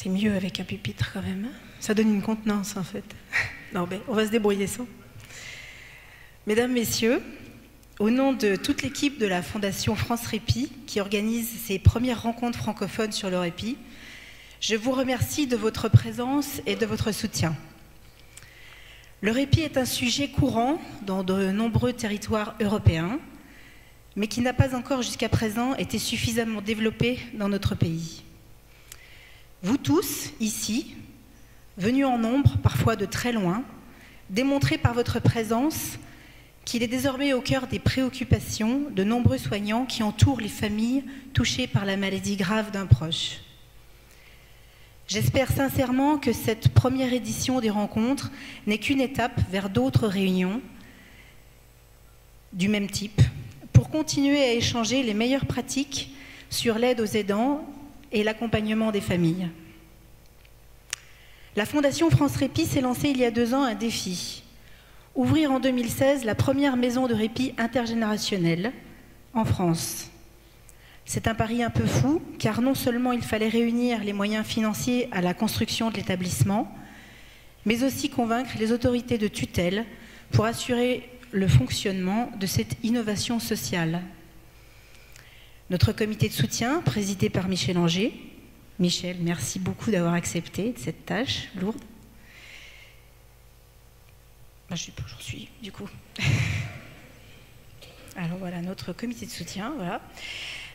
C'est mieux avec un pupitre quand même. Ça donne une contenance en fait. Non mais on va se débrouiller sans. Mesdames, Messieurs, au nom de toute l'équipe de la Fondation France Répit qui organise ses premières rencontres francophones sur le répit, je vous remercie de votre présence et de votre soutien. Le répit est un sujet courant dans de nombreux territoires européens, mais qui n'a pas encore jusqu'à présent été suffisamment développé dans notre pays. Vous tous, ici, venus en nombre, parfois de très loin, démontrez par votre présence qu'il est désormais au cœur des préoccupations de nombreux soignants qui entourent les familles touchées par la maladie grave d'un proche. J'espère sincèrement que cette première édition des rencontres n'est qu'une étape vers d'autres réunions du même type pour continuer à échanger les meilleures pratiques sur l'aide aux aidants et l'accompagnement des familles. La Fondation France Répit s'est lancée il y a 2 ans un défi. Ouvrir en 2016 la première maison de répit intergénérationnelle en France. C'est un pari un peu fou, car non seulement il fallait réunir les moyens financiers à la construction de l'établissement, mais aussi convaincre les autorités de tutelle pour assurer le fonctionnement de cette innovation sociale. Notre comité de soutien, présidé par Michel Anger. Michel, merci beaucoup d'avoir accepté cette tâche lourde. J'en suis, du coup. Alors voilà, notre comité de soutien, voilà.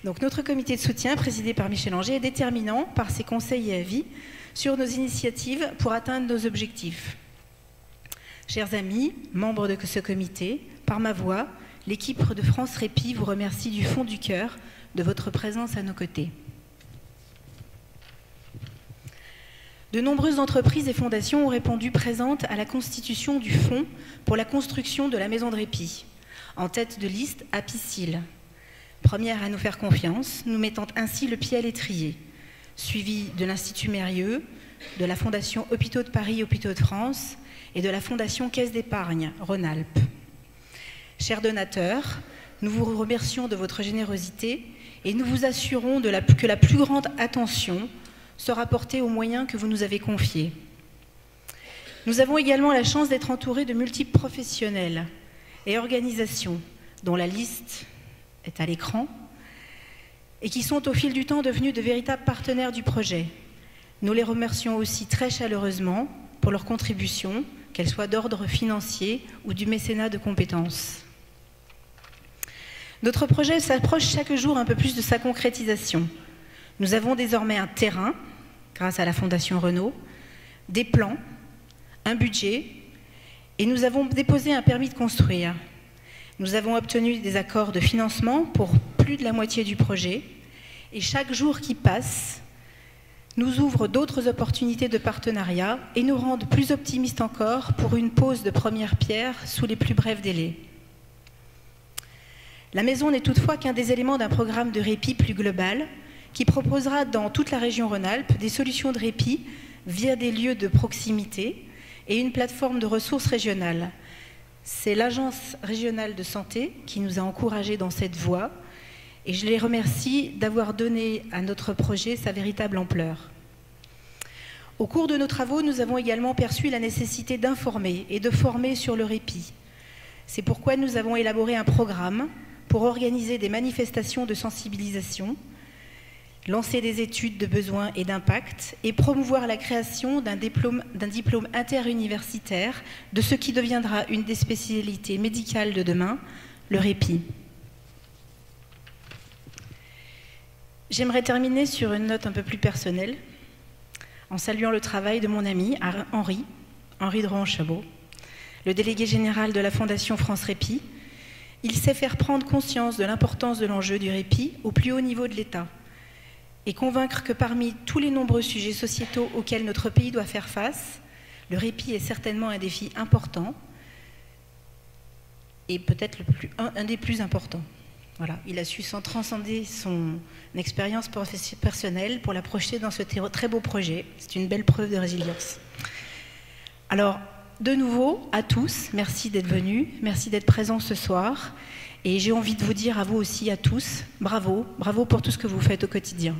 Donc notre comité de soutien, présidé par Michel Anger, est déterminant par ses conseils et avis sur nos initiatives pour atteindre nos objectifs. Chers amis, membres de ce comité, par ma voix, l'équipe de France Répit vous remercie du fond du cœur de votre présence à nos côtés. De nombreuses entreprises et fondations ont répondu présentes à la constitution du fonds pour la construction de la maison de répit. En tête de liste, Apicil. Première à nous faire confiance, nous mettant ainsi le pied à l'étrier, suivi de l'Institut Mérieux, de la Fondation Hôpitaux de Paris, Hôpitaux de France et de la Fondation Caisse d'épargne, Rhône-Alpes. Chers donateurs, nous vous remercions de votre générosité et nous vous assurons que la plus grande attention sera portée aux moyens que vous nous avez confiés. Nous avons également la chance d'être entourés de multiples professionnels et organisations, dont la liste est à l'écran, et qui sont au fil du temps devenus de véritables partenaires du projet. Nous les remercions aussi très chaleureusement pour leur contribution, qu'elle soit d'ordre financier ou du mécénat de compétences. Notre projet s'approche chaque jour un peu plus de sa concrétisation. Nous avons désormais un terrain, grâce à la Fondation Renault, des plans, un budget, et nous avons déposé un permis de construire. Nous avons obtenu des accords de financement pour plus de la moitié du projet, et chaque jour qui passe nous ouvre d'autres opportunités de partenariat et nous rendent plus optimistes encore pour une pose de première pierre sous les plus brefs délais. La maison n'est toutefois qu'un des éléments d'un programme de répit plus global qui proposera dans toute la région Rhône-Alpes des solutions de répit via des lieux de proximité et une plateforme de ressources régionales. C'est l'Agence régionale de santé qui nous a encouragés dans cette voie et je les remercie d'avoir donné à notre projet sa véritable ampleur. Au cours de nos travaux, nous avons également perçu la nécessité d'informer et de former sur le répit. C'est pourquoi nous avons élaboré un programme pour organiser des manifestations de sensibilisation, lancer des études de besoins et d'impact et promouvoir la création d'un diplôme interuniversitaire de ce qui deviendra une des spécialités médicales de demain, le répit. J'aimerais terminer sur une note un peu plus personnelle, en saluant le travail de mon ami Henri de Rohan-Chabot, le délégué général de la Fondation France Répit. Il sait faire prendre conscience de l'importance de l'enjeu du répit au plus haut niveau de l'État et convaincre que parmi tous les nombreux sujets sociétaux auxquels notre pays doit faire face, le répit est certainement un défi important et peut-être un des plus importants. Voilà, il a su transcender son expérience personnelle pour la projeter dans ce très beau projet. C'est une belle preuve de résilience. Alors, de nouveau, à tous, merci d'être venus, merci d'être présents ce soir. Et j'ai envie de vous dire à vous aussi, à tous, bravo, bravo pour tout ce que vous faites au quotidien.